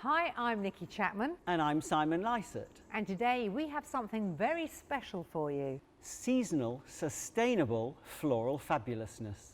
Hi, I'm Nicki Chapman. And I'm Simon Lycett. And today we have something very special for you. Seasonal, sustainable floral fabulousness.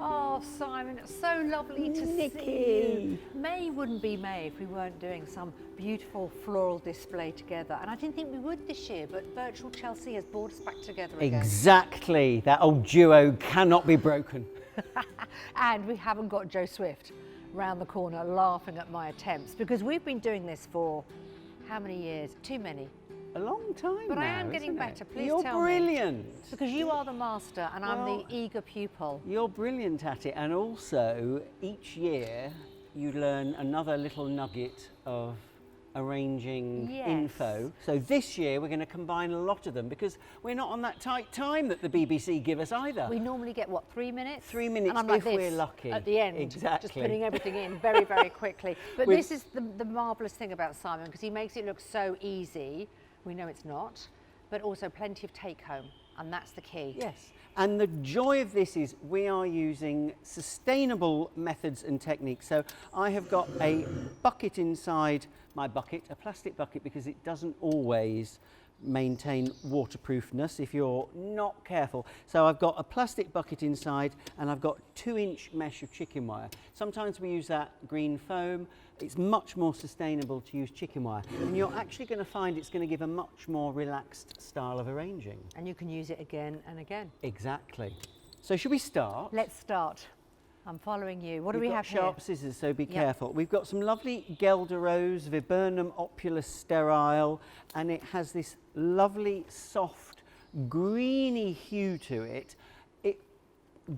Oh, Simon, it's so lovely to see you. May wouldn't be May if we weren't doing some beautiful floral display together. And I didn't think we would this year, but Virtual Chelsea has brought us back together again. Exactly. That old duo cannot be broken. And we haven't got Joe Swift round the corner laughing at my attempts, because we've been doing this for how many years? Too many. A long time But now, I am getting better, please You're tell me. brilliant. Because you are the master and I'm the eager pupil. You're brilliant at it, and also each year you learn another little nugget of arranging info. So this year we're going to combine a lot of them because we're not on that tight time that the BBC give us either. We normally get, what, 3 minutes? 3 minutes and I'm like if this we're lucky. at the end, Exactly. just putting everything in very, very quickly. But this is the marvellous thing about Simon, because he makes it look so easy. We know it's not, but also plenty of take home, and that's the key. Yes, and the joy of this is we are using sustainable methods and techniques. So I have got a bucket inside my bucket, a plastic bucket, because it doesn't always maintain waterproofness if you're not careful. So I've got a plastic bucket inside and I've got 2-inch mesh of chicken wire. Sometimes we use that green foam. It's much more sustainable to use chicken wire, and you're actually going to find it's going to give a much more relaxed style of arranging. And you can use it again and again. Exactly. So should we start? Let's start. I'm following you. What do we have here? Sharp scissors, so be careful. We've got some lovely Guelder Rose, Viburnum opulus sterile, and it has this lovely, soft, greeny hue to it. It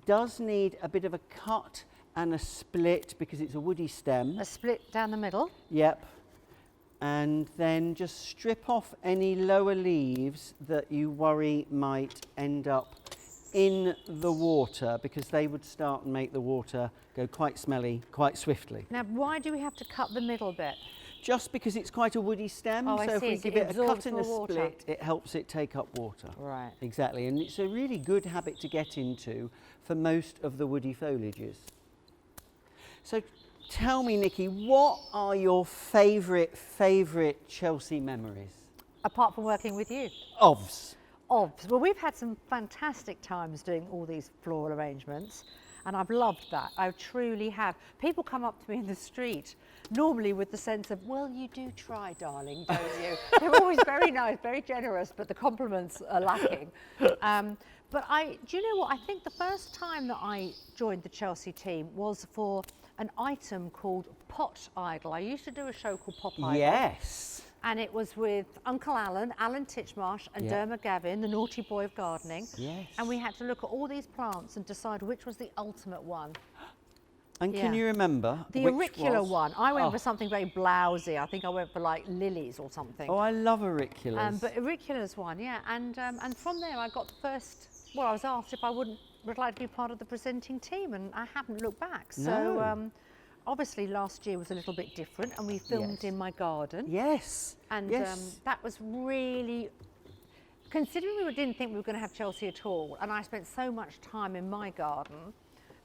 does need a bit of a cut and a split because it's a woody stem. A split down the middle. Yep. And then just strip off any lower leaves that you worry might end up in the water, because they would start and make the water go quite smelly quite swiftly. Now, why do we have to cut the middle bit? Just because it's quite a woody stem, Oh, so I if see. we So give it it a cut absorbs and the a water. split, it helps it take up water. Right. Exactly, and it's a really good habit to get into for most of the woody foliages. So tell me, Nicki, what are your favourite Chelsea memories? Apart from working with you. Ofs. Well, we've had some fantastic times doing all these floral arrangements, and I've loved that. I truly have. People come up to me in the street, normally with the sense of, well, you do try, darling, don't you? They're always very nice, very generous, but the compliments are lacking. But do you know what? I think the first time that I joined the Chelsea team was for an item called Pot Idol. I used to do a show called Pop Idol. Yes. And it was with Uncle Alan Titchmarsh, and Dermot Gavin, the naughty boy of gardening. Yes. And we had to look at all these plants and decide which was the ultimate one. And can you remember the which auricular was? one? I went for something very blousy. I think I went for like lilies or something. Oh, I love auriculas. But auriculas one, yeah. And from there I got the first, well, I was asked if I would like to be part of the presenting team, and I haven't looked back. So obviously last year was a little bit different, and we filmed in my garden. Yes. And that was really, considering we didn't think we were going to have Chelsea at all, and I spent so much time in my garden,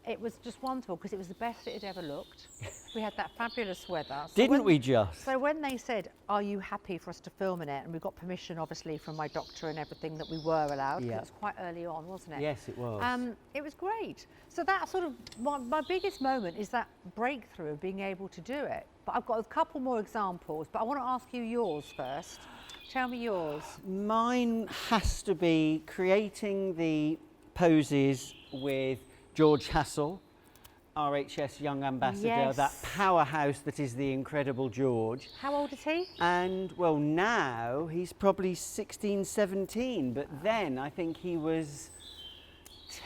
it was just wonderful because it was the best it had ever looked. We had that fabulous weather. So Didn't we just? So when they said, are you happy for us to film in it? And we got permission, obviously, from my doctor and everything that we were allowed. It was quite early on, wasn't it? Yes, it was. It was great. So that sort of, my biggest moment is that breakthrough of being able to do it. But I've got a couple more examples, but I want to ask you yours first. Tell me yours. Mine has to be creating the poses with George Hassel, RHS Young Ambassador, that powerhouse that is the incredible George. How old is he? And well, now he's probably 16, 17, but then I think he was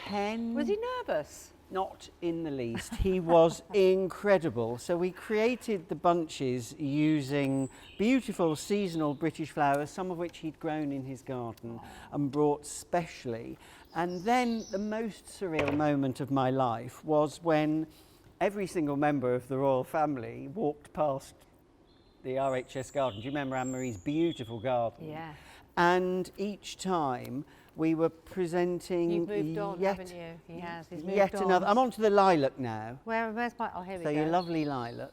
10. Was he nervous? Not in the least. He was incredible. So we created the bunches using beautiful seasonal British flowers, some of which he'd grown in his garden and brought specially. And then the most surreal moment of my life was when every single member of the royal family walked past the RHS garden. Do you remember Anne-Marie's beautiful garden? Yeah. And each time we were presenting You've moved on, yet, haven't you? He has. He's moved yet on. another. I'm on to the lilac now. Where's my? Oh, here we So go. your lovely lilac.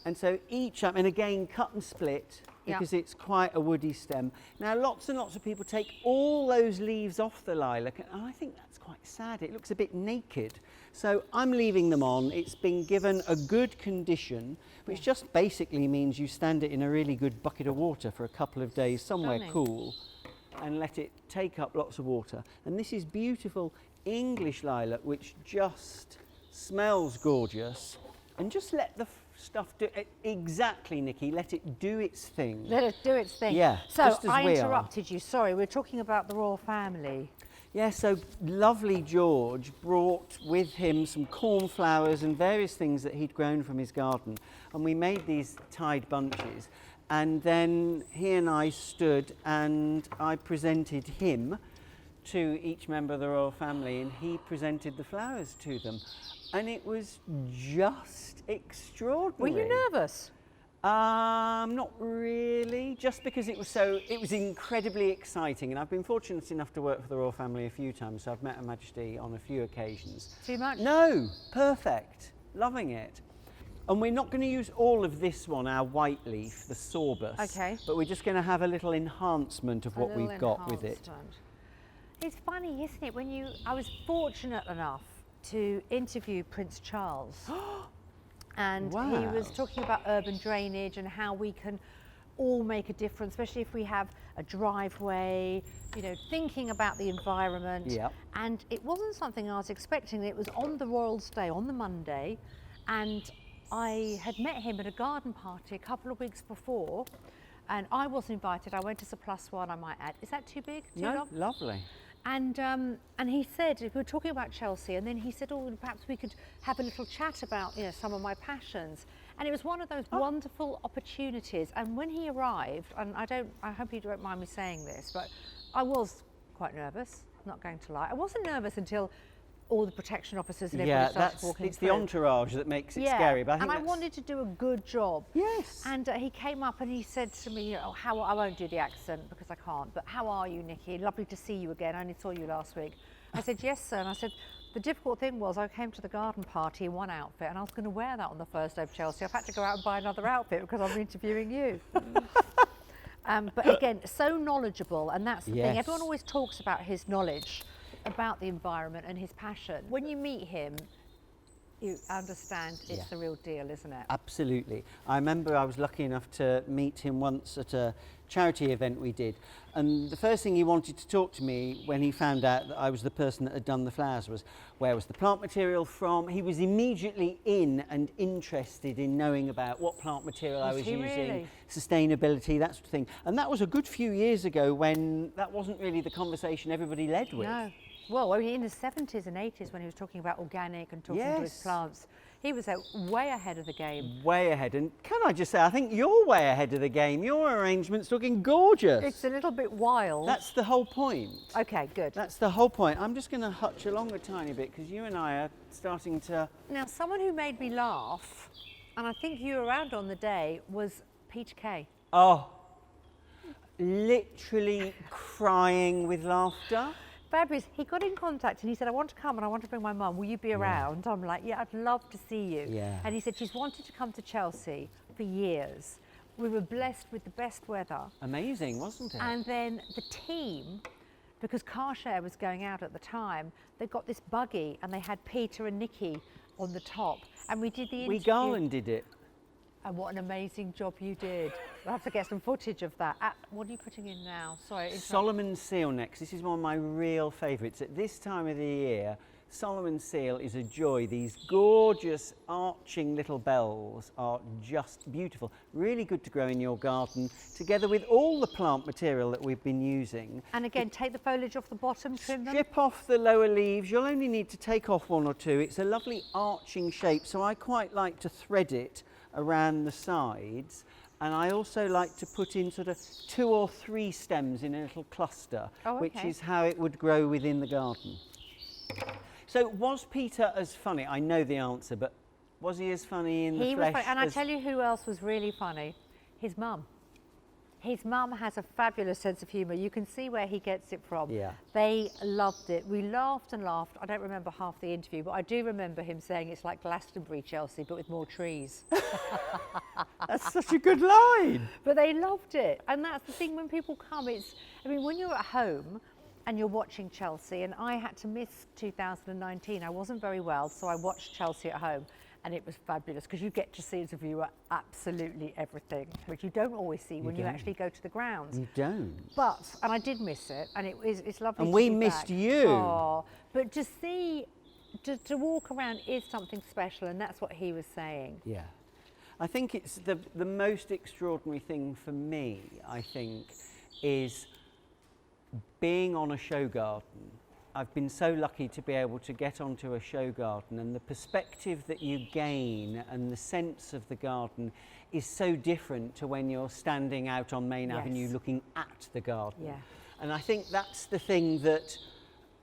And so each, and again, cut and split because it's quite a woody stem. Now, lots and lots of people take all those leaves off the lilac, and I think that's quite sad. It looks a bit naked. So I'm leaving them on. It's been given a good condition, which just basically means you stand it in a really good bucket of water for a couple of days, somewhere cool, and let it take up lots of water. And this is beautiful English lilac, which just smells gorgeous. And just let the stuff do it. Exactly, Nikki. Let it do its thing. Let it do its thing. Yeah. So just as I we interrupted you. Sorry, we're talking about the royal family. Yeah, so lovely George brought with him some cornflowers and various things that he'd grown from his garden. And we made these tied bunches. And then he and I stood and I presented him to each member of the royal family, and he presented the flowers to them. And it was just extraordinary. Were you nervous? Not really, just because it was incredibly exciting, and I've been fortunate enough to work for the royal family a few times, so I've met Her Majesty on a few occasions. Too much? No, perfect, loving it. And we're not going to use all of this one, our white leaf, the sorbus. Okay. But we're just going to have a little enhancement of what we've got with it. It's funny, isn't it, I was fortunate enough to interview Prince Charles. And he was talking about urban drainage and how we can all make a difference, especially if we have a driveway, thinking about the environment. Yep. And it wasn't something I was expecting. It was on the Royals' Day, on the Monday, and I had met him at a garden party a couple of weeks before, and I was invited. I went as a +1, I might add. Is that too big? Too long? Lovely. And he said, we were talking about Chelsea, and then he said, oh, perhaps we could have a little chat about some of my passions. And it was one of those wonderful opportunities. And when he arrived, and I hope you don't mind me saying this, but I was quite nervous, not going to lie. I wasn't nervous until all the protection officers and everybody started walking it's through. the entourage that makes it scary. But I wanted to do a good job. Yes. And he came up and he said to me, how I won't do the accent because I can't, but how are you, Nikki? Lovely to see you again. I only saw you last week. I said, yes, sir. And I said, the difficult thing was I came to the garden party in one outfit and I was going to wear that on the first day of Chelsea. I've had to go out and buy another outfit because I'm interviewing you. But again, so knowledgeable, and that's the thing. Everyone always talks about his knowledge about the environment and his passion. When you meet him, you understand it's the real deal, isn't it? Absolutely. I remember I was lucky enough to meet him once at a charity event we did, and the first thing he wanted to talk to me when he found out that I was the person that had done the flowers was, where was the plant material from? He was immediately in and interested in knowing about what plant material I was using, really? Sustainability, that sort of thing. And that was a good few years ago when that wasn't really the conversation everybody led with. No. Well, in the 70s and 80s when he was talking about organic and talking to his plants, he was way ahead of the game. Way ahead. And can I just say, I think you're way ahead of the game. Your arrangement's looking gorgeous. It's a little bit wild. That's the whole point. Okay, good. That's the whole point. I'm just going to hutch along a tiny bit because you and I are starting to... Now, someone who made me laugh, and I think you were around on the day, was Peter Kay. Oh, literally crying with laughter. Fabulous. He got in contact and he said, I want to come and I want to bring my mum. Will you be around? I'm like, yeah, I'd love to see you. Yeah. And he said she's wanted to come to Chelsea for years. We were blessed with the best weather. Amazing, wasn't it? And then the team, because car share was going out at the time, they got this buggy and they had Peter and Nicki on the top. And we did the interview. We garlanded it. And what an amazing job you did. I'll have to get some footage of that. What are you putting in now? Sorry. Solomon seal next. This is one of my real favourites. At this time of the year, Solomon seal is a joy. These gorgeous arching little bells are just beautiful. Really good to grow in your garden, together with all the plant material that we've been using. And again, take the foliage off the bottom, trim them. Strip off the lower leaves. You'll only need to take off one or two. It's a lovely arching shape, so I quite like to thread it around the sides, and I also like to put in sort of 2 or 3 stems in a little cluster, which is how it would grow within the garden. So was Peter as funny? I know the answer, but was he as funny in the flesh? And I tell you who else was really funny? His mum. His mum has a fabulous sense of humour. You can see where he gets it from. Yeah. They loved it. We laughed and laughed. I don't remember half the interview, but I do remember him saying it's like Glastonbury, Chelsea, but with more trees. That's such a good line. But they loved it. And that's the thing when people come, I mean, when you're at home and you're watching Chelsea, and I had to miss 2019. I wasn't very well, so I watched Chelsea at home. And it was fabulous because you get to see as a viewer absolutely everything, which you don't always see when you actually go to the grounds. You don't. But, and I did miss it, and it's lovely And to we be missed back. you. Oh, but to see, to walk around is something special, and that's what he was saying. Yeah. I think it's the most extraordinary thing for me, I think, is being on a show garden. I've been so lucky to be able to get onto a show garden, and the perspective that you gain and the sense of the garden is so different to when you're standing out on Main Avenue looking at the garden. Yeah. And I think that's the thing that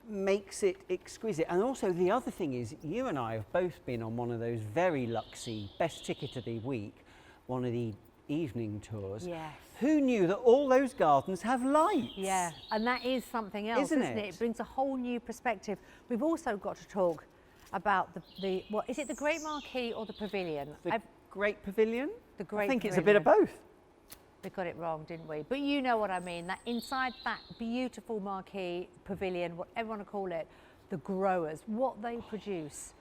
makes it exquisite. And also the other thing is, you and I have both been on one of those very luxy, best ticket of the week, one of the evening tours. Yes. Who knew that all those gardens have lights? Yeah, and that is something else, isn't it? It brings a whole new perspective. We've also got to talk about the what is it, the Great Marquee or the Pavilion? The Great Pavilion? The Great I think it's a Pavilion. bit of both. We got it wrong, didn't we? But you know what I mean, that inside that beautiful marquee, pavilion, whatever you want to call it, the growers, what they produce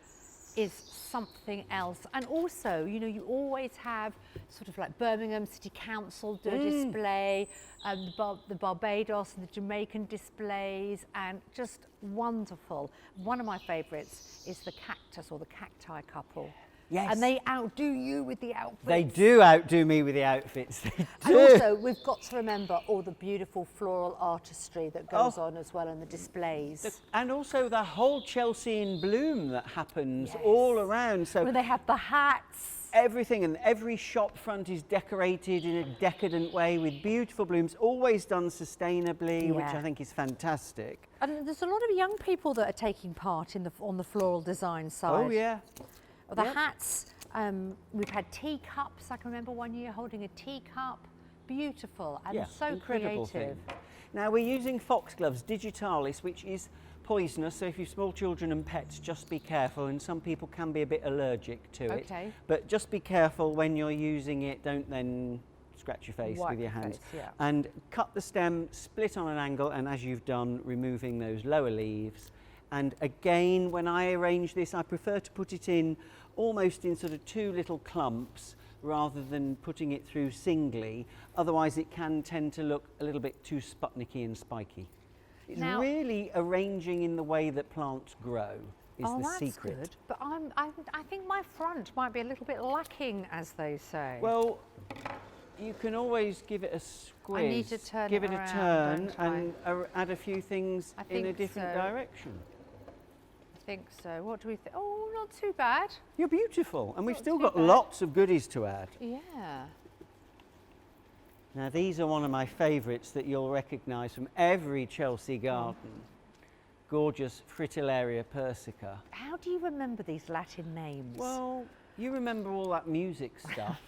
is something else. And also, you know, you always have sort of like Birmingham City Council do a display, the Barbados and the Jamaican displays, and just wonderful. One of my favourites is the cactus or the cacti couple. Yes. And they outdo you with the outfits. They do outdo me with the outfits. They do. And also, we've got to remember all the beautiful floral artistry that goes on as well in the displays. And also the whole Chelsea in bloom that happens all around. So where they have the hats. Everything, and every shop front is decorated in a decadent way with beautiful blooms, always done sustainably, which I think is fantastic. And there's a lot of young people that are taking part in on the floral design side. Oh yeah. The hats, we've had teacups. I can remember one year holding a teacup. Beautiful and so incredible creative. Thing. Now we're using foxgloves digitalis, which is poisonous, so if you've small children and pets, just be careful, and some people can be a bit allergic to it. But just be careful when you're using it, don't then scratch your face with your hands. And cut the stem, split on an angle, and as you've done, removing those lower leaves. And again, when I arrange this, I prefer to put it in almost in sort of two little clumps rather than putting it through singly. Otherwise, it can tend to look a little bit too Sputniky and spiky. It's really arranging in the way that plants grow is the secret. Good. But I think my front might be a little bit lacking, as they say. Well, you can always give it a squiz. I need to turn give it it around, a turn don't and add a few things in a different direction. I think so. What do we think? Oh, not too bad. You're beautiful, and we've still got lots of goodies to add. Yeah. Now these are one of my favourites that you'll recognise from every Chelsea garden. Gorgeous Fritillaria Persica. How do you remember these Latin names? Well, you remember all that music stuff.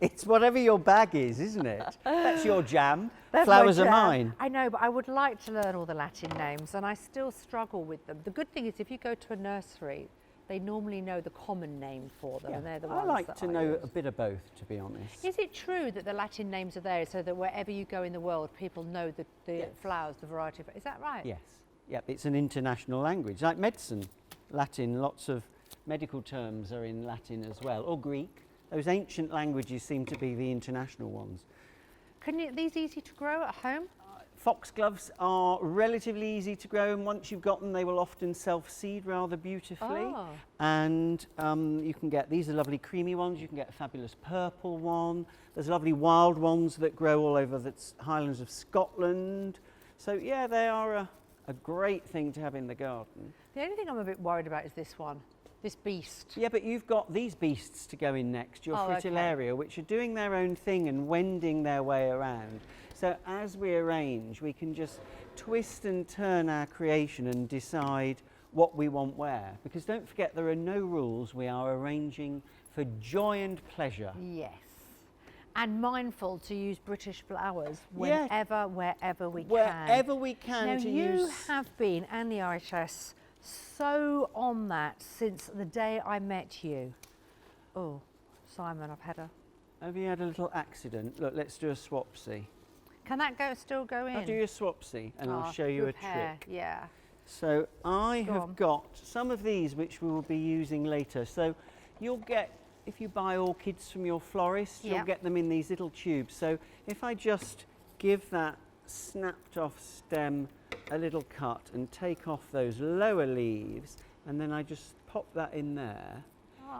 It's whatever your bag is, isn't it? That's your jam. Flowers are mine. I know, but I would like to learn all the Latin names, and I still struggle with them. The good thing is if you go to a nursery, they normally know the common name for them, and they're the ones I like that to know a bit of both, to be honest. Is it true that the Latin names are there so that wherever you go in the world, people know the flowers, the variety of... Is that right? Yes. Yep, it's an international language. Like medicine, Latin, lots of medical terms are in Latin as well, or Greek. Those ancient languages seem to be the international ones. These easy to grow at home? Foxgloves are relatively easy to grow, and once you've got them, they will often self-seed rather beautifully. Oh. And you can get, these are lovely creamy ones, you can get a fabulous purple one. There's lovely wild ones that grow all over the Highlands of Scotland. So yeah, they are a great thing to have in the garden. The only thing I'm a bit worried about is this one, this beast. Yeah, but you've got these beasts to go in next, your Fritillaria, which are doing their own thing and wending their way around. So as we arrange, we can just twist and turn our creation and decide what we want where. Because don't forget, there are no rules. We are arranging for joy and pleasure. Yes. And mindful to use British flowers Yeah. wherever we can. Wherever we can Now to you use. have been, and the RHS, so on that since the day I met you. Oh, Simon, Have you had a little accident? Look, let's do a swapsy. Can that still go in? I'll do you a swapsy and I'll show you a good hair, trick. Yeah. So I Go have on. got some of these which we will be using later. So you'll get, if you buy orchids from your florist, you'll Yep. get them in these little tubes. So if I just give that snapped off stem a little cut and take off those lower leaves, and then I just pop that in there.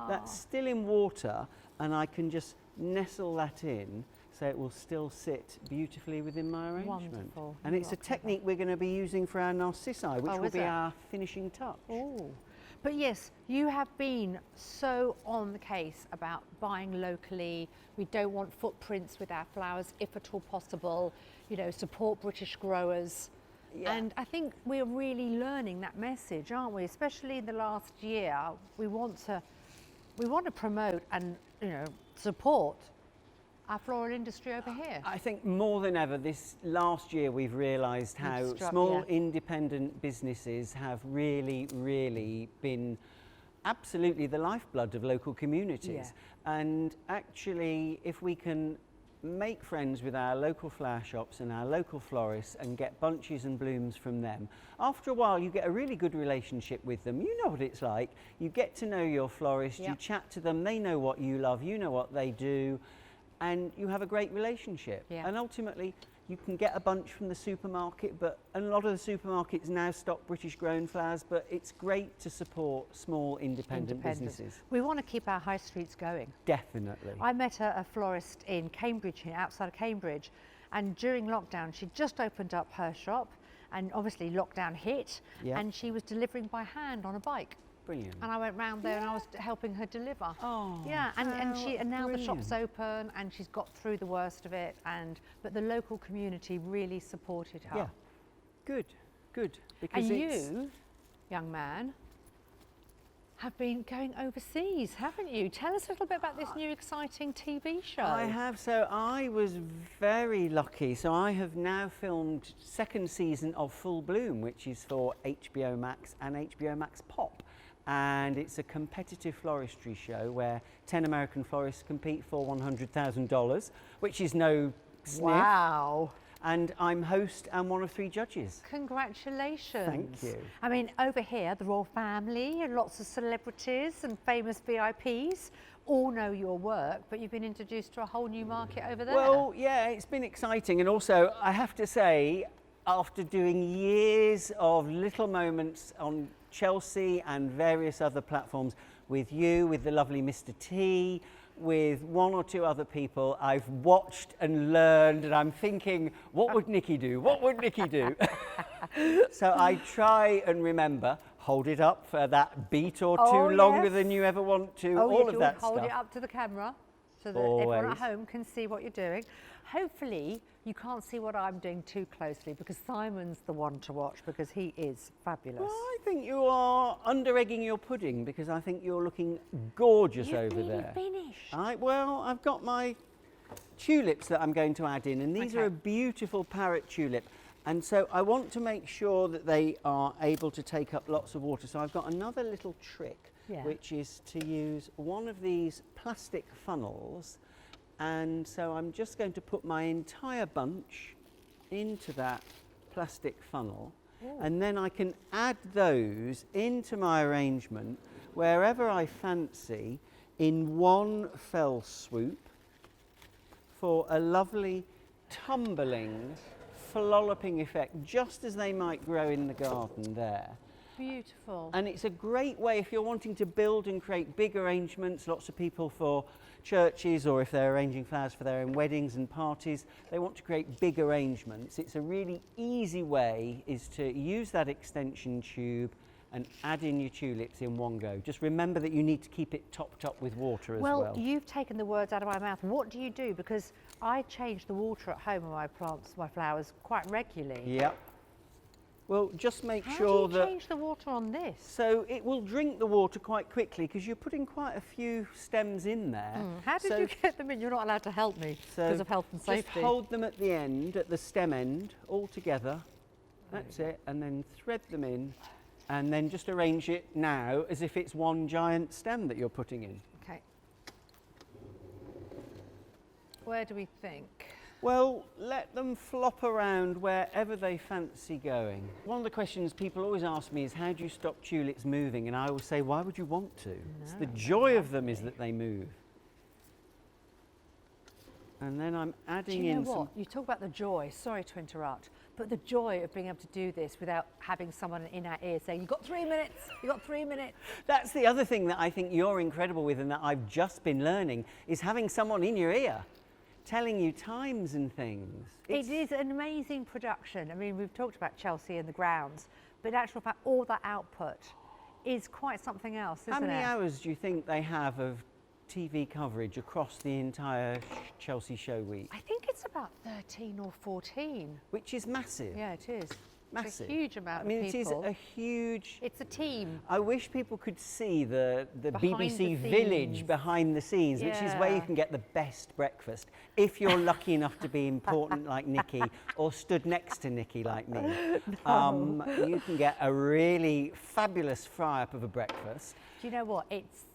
That's still in water, and I can just nestle that in so it will still sit beautifully within my arrangement. Wonderful. And it's a technique we're going to be using for our narcissi, which Oh, will is be it? our finishing touch. Oh. But yes, you have been so on the case about buying locally. We don't want footprints with our flowers, if at all possible. You know, support British growers. Yeah. And I think we're really learning that message, aren't we? Especially in the last year, we want to promote and, you know, support our floral industry over here. I think more than ever this last year we've realised how struck, small yeah. independent businesses have really, really been absolutely the lifeblood of local communities. And actually, if we can make friends with our local flower shops and our local florists and get bunches and blooms from them, after a while you get a really good relationship with them. You know what it's like. You get to know your florist, you Yep. chat to them, they know what you love, you know what they do, and you have a great relationship. Yeah. And ultimately you can get a bunch from the supermarket, but a lot of the supermarkets now stock British grown flowers, but it's great to support small independent businesses. We want to keep our high streets going. Definitely. I met a florist in Cambridge, here, outside of Cambridge, and during lockdown she just opened up her shop, and obviously lockdown hit, Yeah. and she was delivering by hand on a bike. Brilliant. And I went round there and I was helping her deliver. Oh, yeah, and now the shop's brilliant. open and she's got through the worst of it, but the local community really supported her. Yeah. Good, good. Because And it's, you, young man, have been going overseas, haven't you? Tell us a little bit about this new exciting TV show. I have. So I was very lucky. So I have now filmed second season of Full Bloom, which is for HBO Max and HBO Max Pop. And it's a competitive floristry show where 10 American florists compete for $100,000, which is no sniff. Wow. And I'm host and one of 3 judges. Congratulations. Thank you. I mean, over here, the royal family and lots of celebrities and famous VIPs all know your work, but you've been introduced to a whole new market over there. Well, yeah, it's been exciting. And also, I have to say, after doing years of little moments on Chelsea and various other platforms with you, with the lovely Mr. T, with 1 or 2 other people, I've watched and learned, and I'm thinking, what would Nicki do? What would Nicki do? So I try and remember, hold it up for that beat or 2 Oh, longer yes. than you ever want to, Oh, all yes, of you that would hold stuff. it up to the camera so that everyone Always. at home can see what you're doing. Hopefully, you can't see what I'm doing too closely because Simon's the one to watch because he is fabulous. Well, I think you are under-egging your pudding because I think you're looking gorgeous You've over nearly there. finished. Well, I've got my tulips that I'm going to add in, and these Okay. are a beautiful parrot tulip. And so I want to make sure that they are able to take up lots of water. So I've got another little trick, Yeah. which is to use one of these plastic funnels. And so I'm just going to put my entire bunch into that plastic funnel. Ooh. And then I can add those into my arrangement wherever I fancy in one fell swoop for a lovely tumbling, flolloping effect, just as they might grow in the garden there. Beautiful. And it's a great way if you're wanting to build and create big arrangements. Lots of people for churches, or if they're arranging flowers for their own weddings and parties, they want to create big arrangements. It's a really easy way is to use that extension tube and add in your tulips in one go. Just remember that you need to keep it topped up with water as well. Well, you've taken the words out of my mouth. What do you do? Because I change the water at home of my plants, my flowers, quite regularly. Yep. Well, just make How sure do you that... change the water on this? So it will drink the water quite quickly because you're putting quite a few stems in there. How did you get them in? You're not allowed to help me because of health and safety. Just hold them at the end, at the stem end, all together. That's it. And then thread them in. And then just arrange it now as if it's one giant stem that you're putting in. Okay. Where do we think? Well, let them flop around wherever they fancy going. One of the questions people always ask me is, how do you stop tulips moving? And I always say, why would you want to? It's the joy of them is that they move. And then I'm adding in some... You talk about the joy, sorry to interrupt, but the joy of being able to do this without having someone in our ear saying, you've got 3 minutes, you've got 3 minutes. That's the other thing that I think you're incredible with and that I've just been learning, is having someone in your ear telling you times and things. It is an amazing production. I mean, we've talked about Chelsea and the grounds, but in actual fact, all that output is quite something else, isn't it? How many hours do you think they have of TV coverage across the entire Chelsea show week? I think it's about 13 or 14. Which is massive. Yeah, it is. Massive. It's a huge amount of people. I mean, it is a huge... It's a team. I wish people could see the BBC the village scenes. behind the scenes, which is where you can get the best breakfast. If you're lucky enough to be important like Nicki or stood next to Nicki like me, you can get a really fabulous fry-up of a breakfast. Do you know what? It's,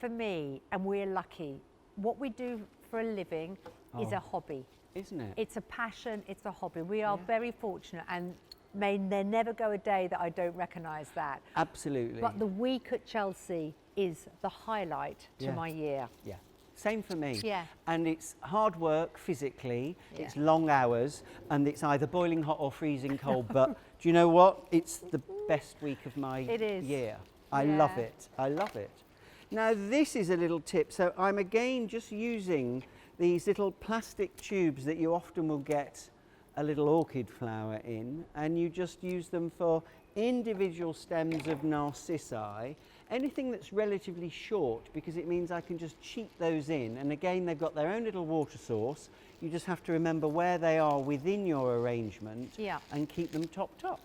for me, and we're lucky, what we do for a living is a hobby. Isn't it? It's a passion, it's a hobby. We are very fortunate, and may there never go a day that I don't recognise that. Absolutely. But the week at Chelsea is the highlight to my year. Yeah. Same for me. Yeah. And it's hard work physically, it's long hours, and it's either boiling hot or freezing cold. But do you know what? It's the best week of my year. I love it. I love it. Now, this is a little tip. So I'm again just using these little plastic tubes that you often will get a little orchid flower in, and you just use them for individual stems of narcissi, anything that's relatively short, because it means I can just cheat those in. And again, they've got their own little water source. You just have to remember where they are within your arrangement and keep them topped up.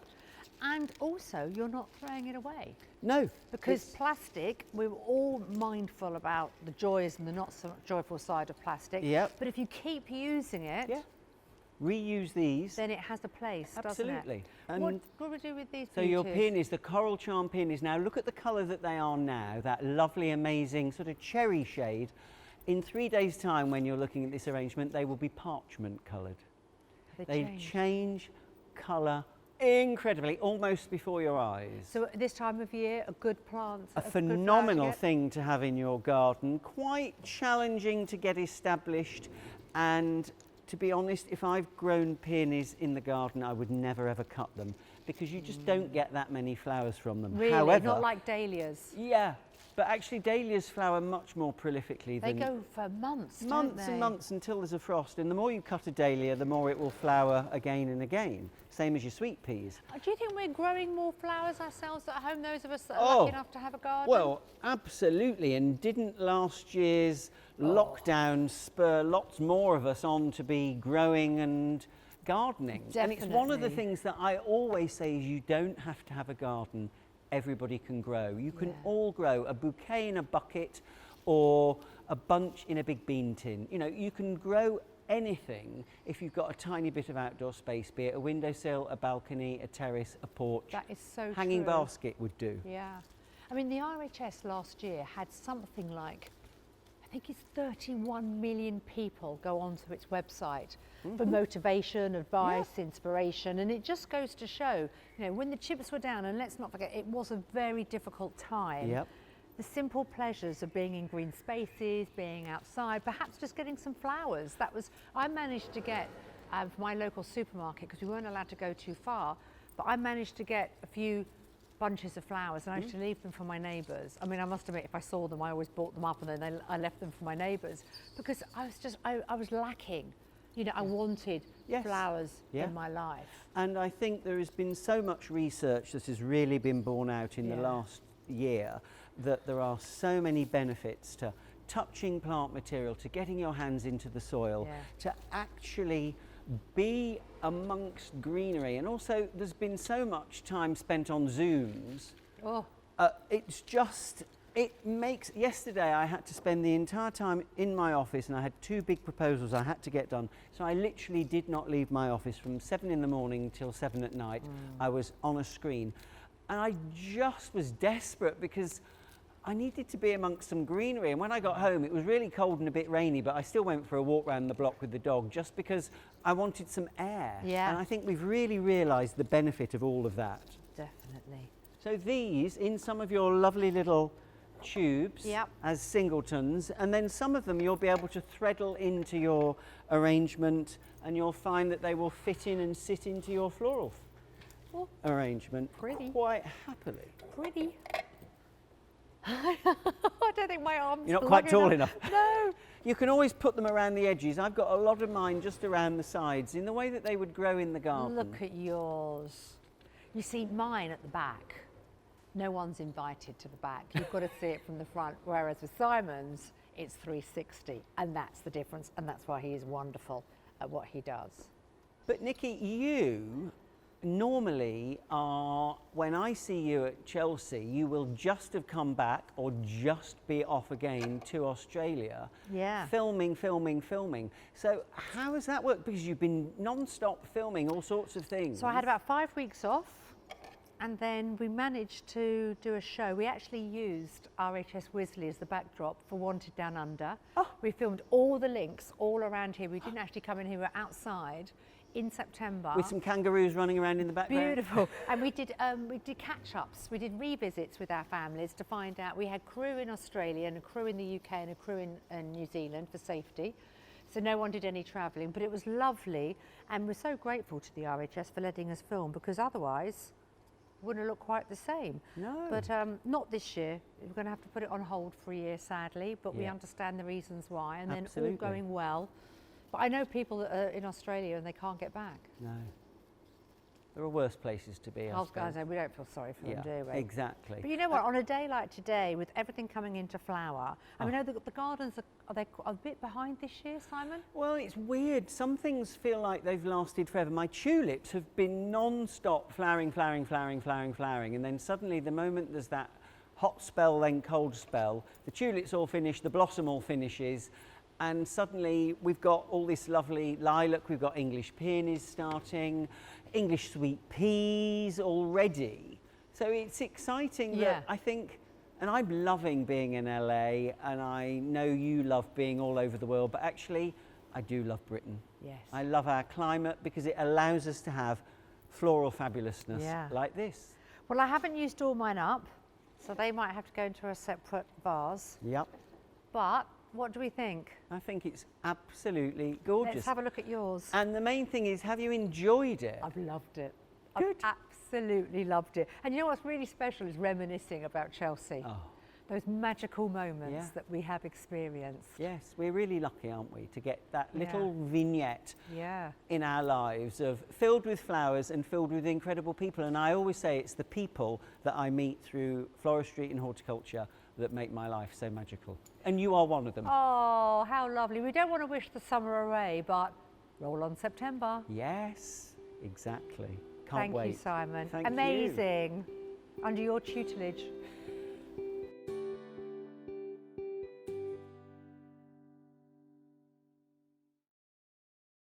And also, you're not throwing it away. No. Because plastic, we're all mindful about the joys and the not so joyful side of plastic. Yep. But if you keep using it, reuse these. then it has a place, Absolutely. doesn't it? And What do we do with these so your beauties? peonies, the coral charm peonies, now look at the colour that they are now, that lovely, amazing sort of cherry shade. In 3 days' time, when you're looking at this arrangement, they will be parchment coloured. They change colour incredibly, almost before your eyes. So at this time of year, a good plant, a phenomenal thing to have in your garden, quite challenging to get established, and to be honest, if I've grown peonies in the garden, I would never ever cut them because you just don't get that many flowers from them. Really? However, Not like dahlias? Yeah, but actually dahlias flower much more prolifically They than... go for months, Months and months until there's a frost, and the more you cut a dahlia, the more it will flower again and again, same as your sweet peas. Do you think we're growing more flowers ourselves at home, those of us that are lucky enough to have a garden? Well, absolutely, and didn't last year's lockdown spur lots more of us on to be growing and gardening? Definitely. And it's one of the things that I always say is you don't have to have a garden. Everybody can grow. You can all grow a bouquet in a bucket or a bunch in a big bean tin. You know, you can grow anything if you've got a tiny bit of outdoor space, be it a windowsill, a balcony, a terrace, a porch. That is so Hanging true. basket would do. Yeah. I mean, the RHS last year had something like, I think it's 31 million people go onto its website for motivation, advice, inspiration, and it just goes to show, you know, when the chips were down, and let's not forget, it was a very difficult time. Yep. The simple pleasures of being in green spaces, being outside, perhaps just getting some flowers. That was, I managed to get my local supermarket, because we weren't allowed to go too far, but I managed to get a few bunches of flowers, and I used to leave them for my neighbours. I mean, I must admit, if I saw them, I always bought them up, and then I left them for my neighbours, because I was just, I was lacking. You know, I wanted flowers in my life. And I think there has been so much research that has really been borne out in the last year that there are so many benefits to touching plant material, to getting your hands into the soil, to actually be amongst greenery. And also, there's been so much time spent on Zooms. Oh, It's just, it makes, yesterday I had to spend the entire time in my office and I had 2 big proposals I had to get done. So I literally did not leave my office from 7 in the morning till 7 at night. I was on a screen. And I just was desperate because I needed to be amongst some greenery. And when I got home, it was really cold and a bit rainy, but I still went for a walk around the block with the dog just because I wanted some air. Yeah. And I think we've really realised the benefit of all of that. definitely. So these in some of your lovely little tubes Yep. as singletons, and then some of them you'll be able to threadle into your arrangement, and you'll find that they will fit in and sit into your floral Oh, arrangement pretty. quite happily. pretty. I don't think my arms. You're not quite tall enough. No. You can always put them around the edges. I've got a lot of mine just around the sides in the way that they would grow in the garden. Look at yours. You see, mine at the back. No one's invited to the back. You've got to see it from the front. Whereas with Simon's, it's 360, and that's the difference, and that's why he is wonderful at what he does. But Nicki, you normally are, when I see you at Chelsea, you will just have come back or just be off again to Australia. Yeah. Filming. So how has that worked? Because you've been non-stop filming all sorts of things. So I had about 5 weeks off, and then we managed to do a show. We actually used RHS Wisley as the backdrop for Wanted Down Under. Oh. We filmed all the links all around here. We didn't actually come in here, we were outside in September. With some kangaroos running around in the background. Beautiful. And we did catch-ups. We did revisits with our families to find out. We had crew in Australia and a crew in the UK and a crew in New Zealand for safety. So no one did any travelling, but it was lovely. And we're so grateful to the RHS for letting us film, because otherwise it wouldn't look quite the same. No. But not this year. We're going to have to put it on hold for a year, sadly, but we Yeah. understand the reasons why. And then Absolutely. all going well. But I know people that are in Australia and they can't get back. No. There are worse places to be, I Oh, suppose. guys, we don't feel sorry for them, do we? Exactly. But you know what? On a day like today, with everything coming into flower, I know the gardens are they a bit behind this year, Simon? Well, it's weird. Some things feel like they've lasted forever. My tulips have been non-stop flowering, and then suddenly the moment there's that hot spell, then cold spell, the tulips all finish, the blossom all finishes, and suddenly we've got all this lovely lilac, we've got English peonies starting, English sweet peas already. So it's exciting Yeah. that I think, and I'm loving being in LA, and I know you love being all over the world, but actually I do love Britain. Yes. I love our climate because it allows us to have floral fabulousness Yeah. like this. Well, I haven't used all mine up, so they might have to go into a separate vase. Yep. But what do we think? I think it's absolutely gorgeous. Let's have a look at yours. And the main thing is, have you enjoyed it? I've loved it. Good. I've absolutely loved it. And you know what's really special is reminiscing about Chelsea. Oh, Those magical moments Yeah. that we have experienced. yes, we're really lucky, aren't we, to get that Yeah. little vignette Yeah. in our lives of filled with flowers and filled with incredible people. And I always say it's the people that I meet through floristry and horticulture that make my life so magical. And you are one of them. Oh, how lovely. We don't want to wish the summer away, but roll on September. Yes, exactly. Can't Thank wait. you, Simon. Thank you. Amazing. Under your tutelage.